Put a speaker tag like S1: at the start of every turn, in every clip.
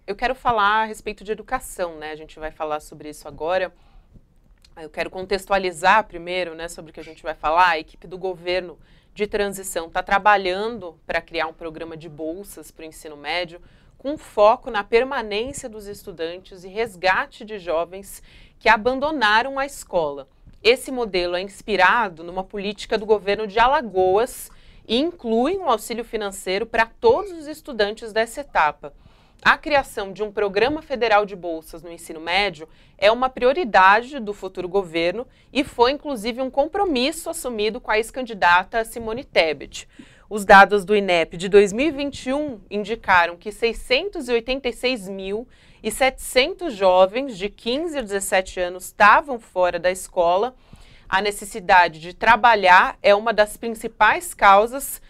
S1: Eu quero falar a respeito de educação, né? A gente vai falar sobre isso agora. Eu quero contextualizar primeiro, né, sobre o que a gente vai falar. A equipe do governo de transição está trabalhando para criar um programa de bolsas para o ensino médio com foco na permanência dos estudantes e resgate de jovens que abandonaram a escola. Esse modelo é inspirado numa política do governo de Alagoas e inclui um auxílio financeiro para todos os estudantes dessa etapa. A criação de um programa federal de bolsas no ensino médio é uma prioridade do futuro governo e foi, inclusive, um compromisso assumido com a ex-candidata Simone Tebet. Os dados do INEP de 2021 indicaram que 686.700 jovens de 15 a 17 anos estavam fora da escola. A necessidade de trabalhar é uma das principais causas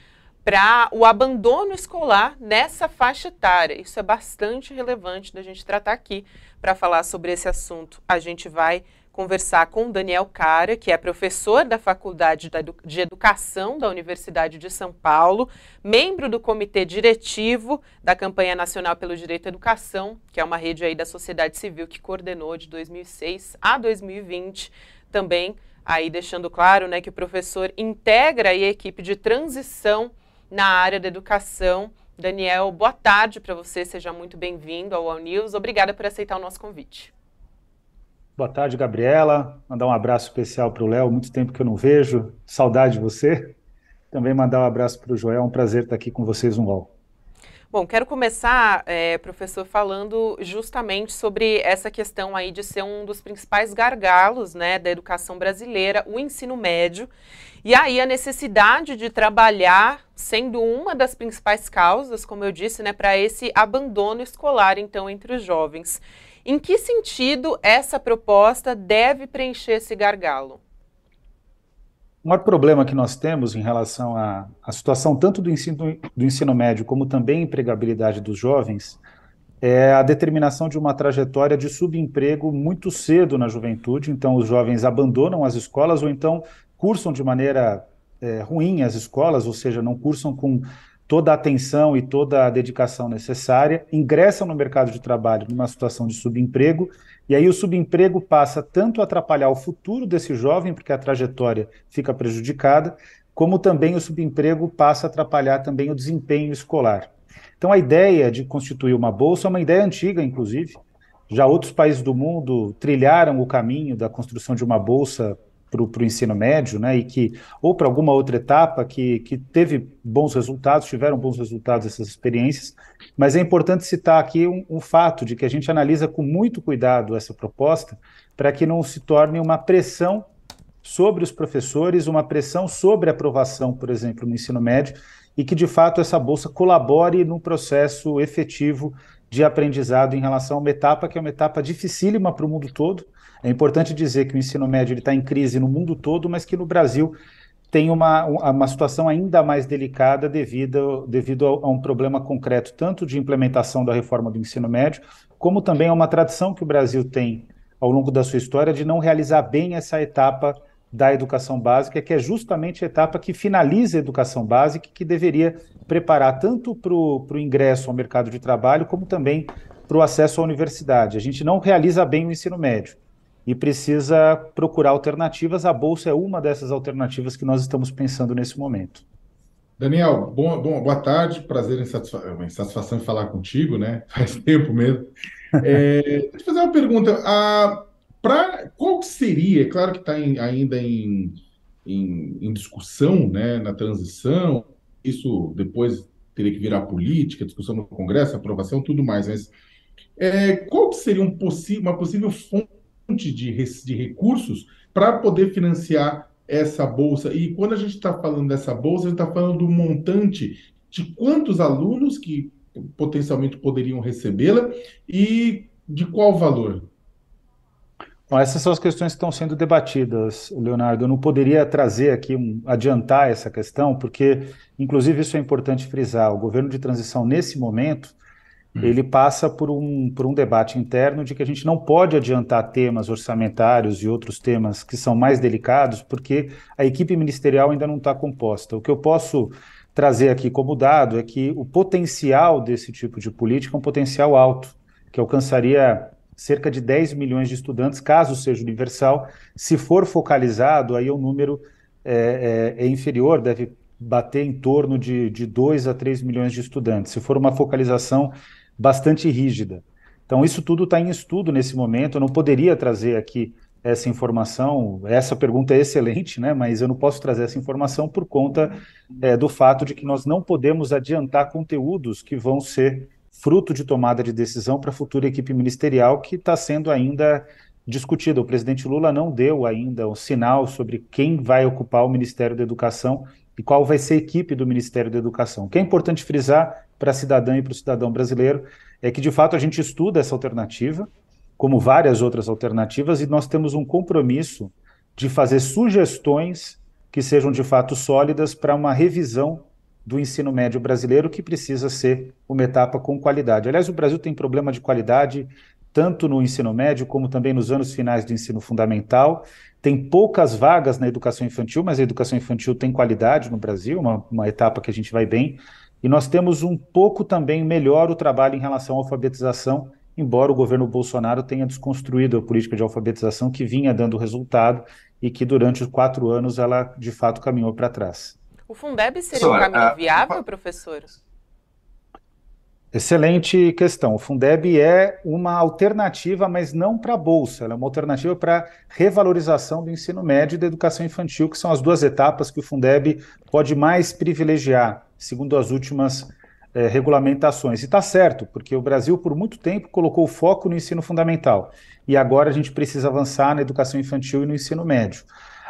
S1: para o abandono escolar nessa faixa etária. Isso é bastante relevante da gente tratar aqui. Para falar sobre esse assunto, a gente vai conversar com Daniel Cara, que é professor da Faculdade de Educação da Universidade de São Paulo, membro do Comitê Diretivo da Campanha Nacional pelo Direito à Educação, que é uma rede aí da sociedade civil que coordenou de 2006 a 2020, também aí deixando claro, né, que o professor integra aí a equipe de transição na área da educação. Daniel, boa tarde para você, seja muito bem-vindo ao All News. Obrigada por aceitar o nosso convite.
S2: Boa tarde, Gabriela. Mandar um abraço especial para o Léo, muito tempo que eu não vejo, saudade de você. Também mandar um abraço para o Joel, é um prazer estar aqui com vocês no UOL.
S1: Bom, quero começar, professor, falando justamente sobre essa questão aí de ser um dos principais gargalos, né, da educação brasileira, o ensino médio, e aí a necessidade de trabalhar sendo uma das principais causas, como eu disse, né, para esse abandono escolar, então, entre os jovens. Em que sentido essa proposta deve preencher esse gargalo?
S2: O maior problema que nós temos em relação à situação tanto do ensino médio como também a empregabilidade dos jovens é a determinação de uma trajetória de subemprego muito cedo na juventude. Então, os jovens abandonam as escolas ou então cursam de maneira ruim as escolas, ou seja, não cursam com toda a atenção e toda a dedicação necessária, ingressam no mercado de trabalho numa situação de subemprego, e aí o subemprego passa tanto a atrapalhar o futuro desse jovem, porque a trajetória fica prejudicada, como também o subemprego passa a atrapalhar também o desempenho escolar. Então, a ideia de constituir uma bolsa é uma ideia antiga, inclusive. Já outros países do mundo trilharam o caminho da construção de uma bolsa para o ensino médio, né, ou para alguma outra etapa que teve bons resultados, tiveram bons resultados essas experiências, mas é importante citar aqui um fato de que a gente analisa com muito cuidado essa proposta para que não se torne uma pressão sobre os professores, uma pressão sobre a aprovação, por exemplo, no ensino médio, e que, de fato, essa bolsa colabore no processo efetivo de aprendizado em relação a uma etapa que é uma etapa dificílima para o mundo todo. É importante dizer que o ensino médio está em crise no mundo todo, mas que no Brasil tem uma situação ainda mais delicada devido a um problema concreto, tanto de implementação da reforma do ensino médio, como também a uma tradição que o Brasil tem ao longo da sua história de não realizar bem essa etapa da educação básica, que é justamente a etapa que finaliza a educação básica, que deveria preparar tanto para o ingresso ao mercado de trabalho, como também para o acesso à universidade. A gente não realiza bem o ensino médio e precisa procurar alternativas. A Bolsa é uma dessas alternativas que nós estamos pensando nesse momento.
S3: Daniel, boa tarde, prazer em satisfação em falar contigo, né? Faz tempo mesmo. Deixa eu fazer uma pergunta. Qual que seria, é claro que está ainda em discussão, né, na transição, isso depois teria que virar política, discussão no Congresso, aprovação, tudo mais, mas qual que seria uma possível fonte de recursos para poder financiar essa bolsa? E quando a gente está falando dessa bolsa, a gente está falando do montante de quantos alunos que potencialmente poderiam recebê-la e de qual valor?
S2: Bom, essas são as questões que estão sendo debatidas, Leonardo. Eu não poderia trazer aqui, adiantar essa questão, porque, inclusive, isso é importante frisar. O governo de transição, nesse momento, ele passa por um debate interno de que a gente não pode adiantar temas orçamentários e outros temas que são mais delicados, porque a equipe ministerial ainda não está composta. O que eu posso trazer aqui como dado é que o potencial desse tipo de política é um potencial alto, que alcançaria cerca de 10 milhões de estudantes, caso seja universal. Se for focalizado, aí o número é inferior, deve bater em torno de 2 a 3 milhões de estudantes, se for uma focalização bastante rígida. Então, isso tudo está em estudo nesse momento. Eu não poderia trazer aqui essa informação. Essa pergunta é excelente, né? Mas eu não posso trazer essa informação por conta do fato de que nós não podemos adiantar conteúdos que vão ser fruto de tomada de decisão para a futura equipe ministerial que está sendo ainda discutida. O presidente Lula não deu ainda um sinal sobre quem vai ocupar o Ministério da Educação e qual vai ser a equipe do Ministério da Educação. O que é importante frisar para a cidadã e para o cidadão brasileiro é que, de fato, a gente estuda essa alternativa, como várias outras alternativas, e nós temos um compromisso de fazer sugestões que sejam, de fato, sólidas para uma revisão do ensino médio brasileiro, que precisa ser uma etapa com qualidade. Aliás, o Brasil tem problema de qualidade tanto no ensino médio como também nos anos finais do ensino fundamental. Tem poucas vagas na educação infantil, mas a educação infantil tem qualidade no Brasil, uma etapa que a gente vai bem. E nós temos um pouco também melhor o trabalho em relação à alfabetização, embora o governo Bolsonaro tenha desconstruído a política de alfabetização que vinha dando resultado e que durante os 4 anos ela, de fato, caminhou para trás.
S1: O Fundeb seria um caminho viável, professor?
S2: Excelente questão. O Fundeb é uma alternativa, mas não para a Bolsa, ela é uma alternativa para revalorização do ensino médio e da educação infantil, que são as 2 etapas que o Fundeb pode mais privilegiar, segundo as últimas regulamentações. E está certo, porque o Brasil, por muito tempo, colocou foco no ensino fundamental, e agora a gente precisa avançar na educação infantil e no ensino médio.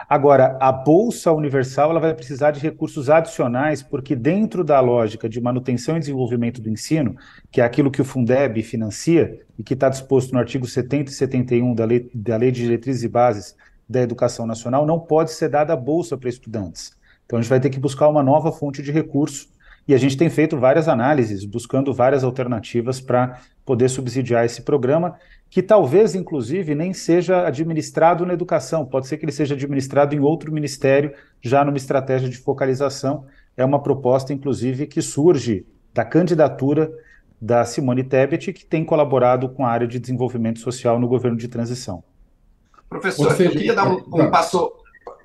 S2: Agora, a Bolsa Universal ela vai precisar de recursos adicionais, porque dentro da lógica de manutenção e desenvolvimento do ensino, que é aquilo que o Fundeb financia e que está disposto no artigo 70 e 71 da Lei de Diretrizes e Bases da Educação Nacional, não pode ser dada a bolsa para estudantes. Então, a gente vai ter que buscar uma nova fonte de recurso e a gente tem feito várias análises, buscando várias alternativas para poder subsidiar esse programa, que talvez, inclusive, nem seja administrado na educação, pode ser que ele seja administrado em outro ministério, já numa estratégia de focalização. É uma proposta, inclusive, que surge da candidatura da Simone Tebet, que tem colaborado com a área de desenvolvimento social no governo de transição.
S4: Professor, eu queria dar um passo,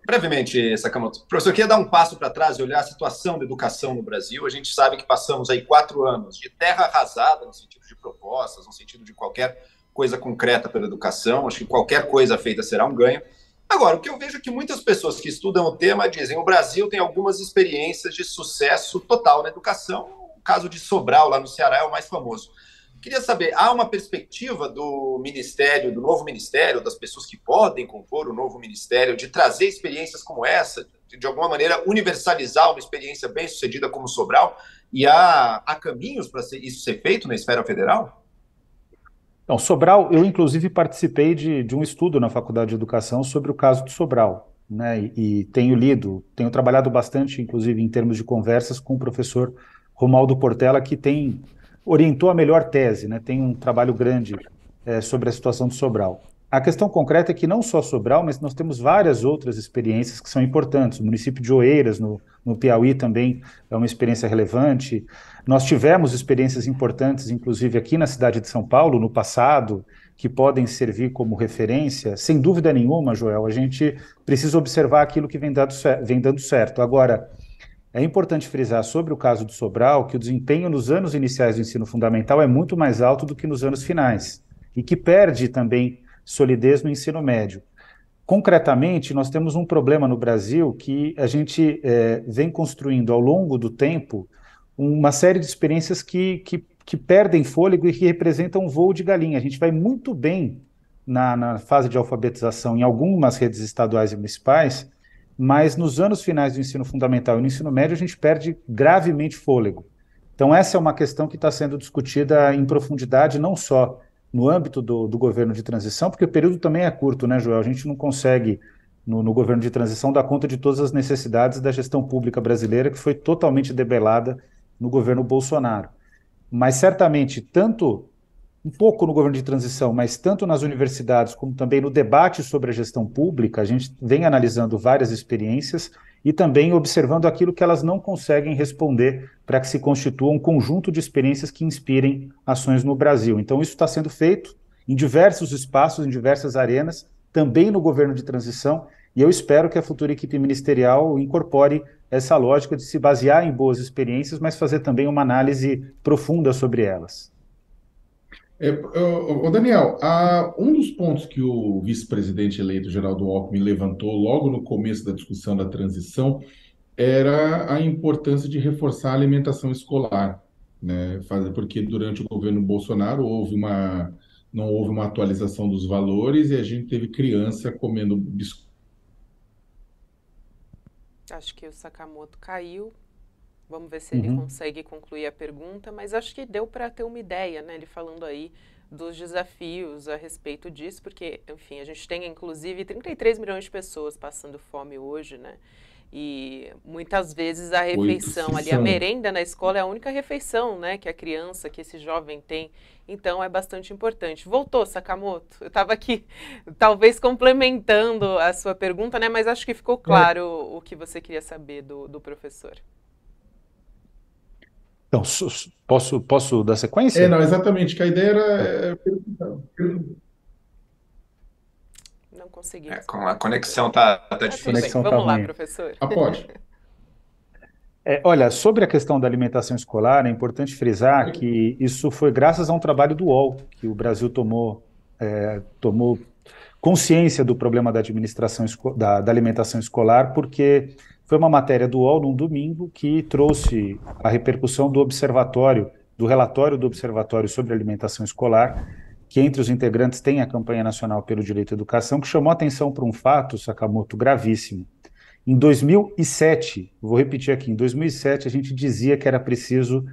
S4: brevemente, Sakamoto. Professor, eu queria dar um passo para trás e olhar a situação da educação no Brasil. A gente sabe que passamos aí 4 anos de terra arrasada, no sentido de propostas, no sentido de qualquer coisa concreta pela educação. Acho que qualquer coisa feita será um ganho. Agora, o que eu vejo é que muitas pessoas que estudam o tema dizem que o Brasil tem algumas experiências de sucesso total na educação. O caso de Sobral, lá no Ceará, é o mais famoso. Queria saber, há uma perspectiva do ministério, do novo ministério, das pessoas que podem compor o novo ministério, de trazer experiências como essa, de alguma maneira universalizar uma experiência bem-sucedida como Sobral? E há caminhos para isso ser feito na esfera federal?
S2: Então, Sobral, eu inclusive participei de um estudo na Faculdade de Educação sobre o caso de Sobral, né? E tenho lido, tenho trabalhado bastante, inclusive em termos de conversas com o professor Romualdo Portela, que orientou a melhor tese, né? Tem um trabalho grande sobre a situação de Sobral. A questão concreta é que não só Sobral, mas nós temos várias outras experiências que são importantes. O município de Oeiras, no Piauí, também é uma experiência relevante. Nós tivemos experiências importantes, inclusive aqui na cidade de São Paulo, no passado, que podem servir como referência. Sem dúvida nenhuma, Joel, a gente precisa observar aquilo que vem dando certo. Agora, é importante frisar sobre o caso do Sobral que o desempenho nos anos iniciais do ensino fundamental é muito mais alto do que nos anos finais, e que perde também solidez no ensino médio. Concretamente, nós temos um problema no Brasil que a gente vem construindo ao longo do tempo uma série de experiências que perdem fôlego e que representam um voo de galinha. A gente vai muito bem na fase de alfabetização em algumas redes estaduais e municipais, mas nos anos finais do ensino fundamental e no ensino médio a gente perde gravemente fôlego. Então essa é uma questão que está sendo discutida em profundidade, não só no âmbito do governo de transição, porque o período também é curto, né, Joel? A gente não consegue, no governo de transição, dar conta de todas as necessidades da gestão pública brasileira, que foi totalmente debelada no governo Bolsonaro. Mas certamente, um pouco no governo de transição, mas tanto nas universidades como também no debate sobre a gestão pública, a gente vem analisando várias experiências e também observando aquilo que elas não conseguem responder para que se constitua um conjunto de experiências que inspirem ações no Brasil. Então, isso está sendo feito em diversos espaços, em diversas arenas, também no governo de transição, e eu espero que a futura equipe ministerial incorpore essa lógica de se basear em boas experiências, mas fazer também uma análise profunda sobre elas.
S3: Daniel, um dos pontos que o vice-presidente eleito Geraldo Alckmin levantou logo no começo da discussão da transição era a importância de reforçar a alimentação escolar, né? Porque durante o governo Bolsonaro não houve uma atualização dos valores e a gente teve criança comendo biscoito.
S1: Acho que o Sakamoto caiu. Vamos ver se ele consegue concluir a pergunta, mas acho que deu para ter uma ideia, né? Ele falando aí dos desafios a respeito disso, porque, enfim, a gente tem inclusive 33 milhões de pessoas passando fome hoje, né? E muitas vezes a refeição ali, a merenda na escola é a única refeição, né, que a criança, que esse jovem tem. Então é bastante importante. Voltou, Sakamoto? Eu estava aqui, talvez complementando a sua pergunta, né, mas acho que ficou claro o que você queria saber do professor.
S2: Então, posso dar sequência?
S3: Não, exatamente, que a ideia era perguntar.
S1: Não consegui.
S4: A conexão tá difícil.
S1: Vamos lá, professor.
S3: Pode.
S2: Olha, sobre a questão da alimentação escolar, é importante frisar que isso foi graças a um trabalho do UOL, que o Brasil tomou consciência do problema da administração da alimentação escolar, porque foi uma matéria do UOL num domingo que trouxe a repercussão do relatório do Observatório sobre Alimentação Escolar, que entre os integrantes tem a Campanha Nacional pelo Direito à Educação, que chamou a atenção para um fato, Sakamoto, gravíssimo. Em 2007, vou repetir aqui, em 2007 a gente dizia que era preciso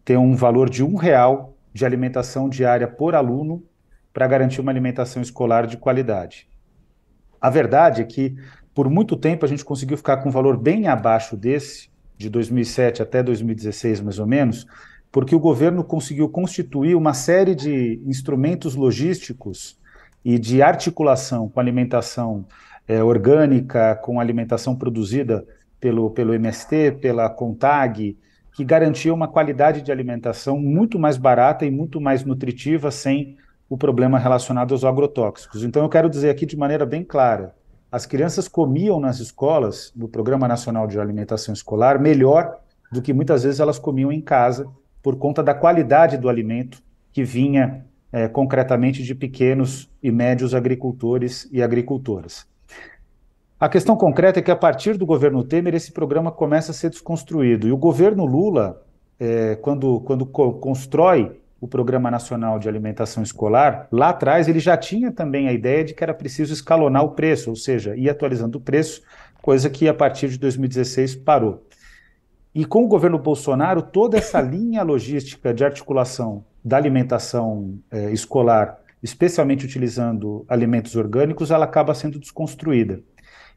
S2: ter um valor de R$1 de alimentação diária por aluno para garantir uma alimentação escolar de qualidade. A verdade é que, por muito tempo, a gente conseguiu ficar com um valor bem abaixo desse, de 2007 até 2016, mais ou menos, porque o governo conseguiu constituir uma série de instrumentos logísticos e de articulação com a alimentação orgânica, com a alimentação produzida pelo MST, pela CONTAG, que garantia uma qualidade de alimentação muito mais barata e muito mais nutritiva, sem o problema relacionado aos agrotóxicos. Então, eu quero dizer aqui de maneira bem clara, as crianças comiam nas escolas, no Programa Nacional de Alimentação Escolar, melhor do que muitas vezes elas comiam em casa, por conta da qualidade do alimento que vinha concretamente de pequenos e médios agricultores e agricultoras. A questão concreta é que, a partir do governo Temer, esse programa começa a ser desconstruído. E o governo Lula, quando constrói o Programa Nacional de Alimentação Escolar, lá atrás ele já tinha também a ideia de que era preciso escalonar o preço, ou seja, ir atualizando o preço, coisa que a partir de 2016 parou. E com o governo Bolsonaro, toda essa linha logística de articulação da alimentação escolar, especialmente utilizando alimentos orgânicos, ela acaba sendo desconstruída.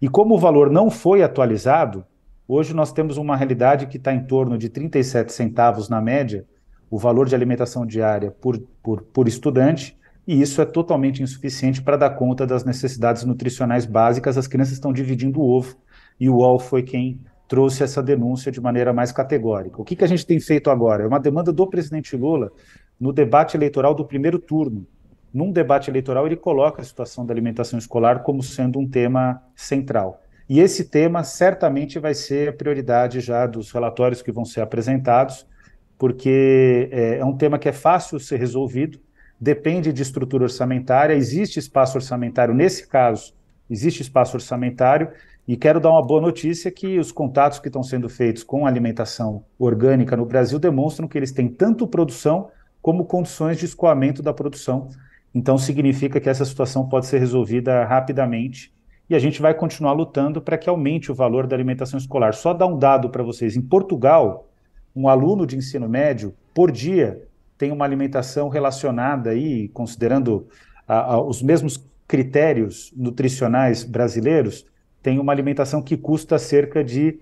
S2: E como o valor não foi atualizado, hoje nós temos uma realidade que está em torno de 37 centavos na média, o valor de alimentação diária por estudante, e isso é totalmente insuficiente para dar conta das necessidades nutricionais básicas. As crianças estão dividindo o ovo, e o UOL foi quem trouxe essa denúncia de maneira mais categórica. O que a gente tem feito agora? É uma demanda do presidente Lula no debate eleitoral do primeiro turno. Num debate eleitoral, ele coloca a situação da alimentação escolar como sendo um tema central. E esse tema certamente vai ser a prioridade já dos relatórios que vão ser apresentados, porque é um tema que é fácil ser resolvido, depende de estrutura orçamentária, existe espaço orçamentário, nesse caso, existe espaço orçamentário, e quero dar uma boa notícia que os contatos que estão sendo feitos com a alimentação orgânica no Brasil demonstram que eles têm tanto produção como condições de escoamento da produção. Então, significa que essa situação pode ser resolvida rapidamente e a gente vai continuar lutando para que aumente o valor da alimentação escolar. Só dar um dado para vocês. Em Portugal, um aluno de ensino médio, por dia, tem uma alimentação relacionada, aí, considerando os mesmos critérios nutricionais brasileiros, tem uma alimentação que custa cerca de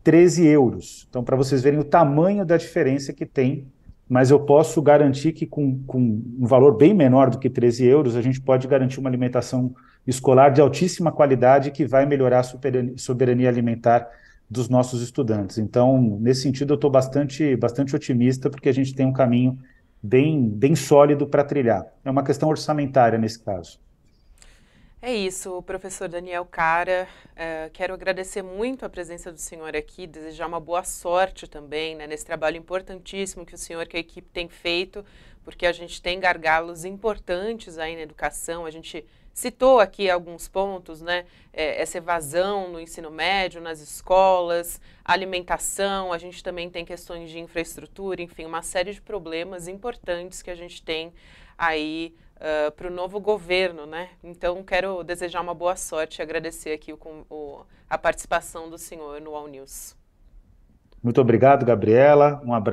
S2: 13 euros. Então, para vocês verem o tamanho da diferença que tem, mas eu posso garantir que com um valor bem menor do que 13 euros, a gente pode garantir uma alimentação escolar de altíssima qualidade que vai melhorar a soberania alimentar dos nossos estudantes. Então, nesse sentido, eu estou bastante otimista, porque a gente tem um caminho bem sólido para trilhar. É uma questão orçamentária nesse caso.
S1: É isso, professor Daniel Cara. Quero agradecer muito a presença do senhor aqui, desejar uma boa sorte também, né, nesse trabalho importantíssimo que o senhor e a equipe têm feito, porque a gente tem gargalos importantes aí na educação. A gente citou aqui alguns pontos, né? Essa evasão no ensino médio, nas escolas, alimentação, a gente também tem questões de infraestrutura, enfim, uma série de problemas importantes que a gente tem aí para o novo governo, né? Então, quero desejar uma boa sorte e agradecer aqui a participação do senhor no All News.
S2: Muito obrigado, Gabriela. Um abraço.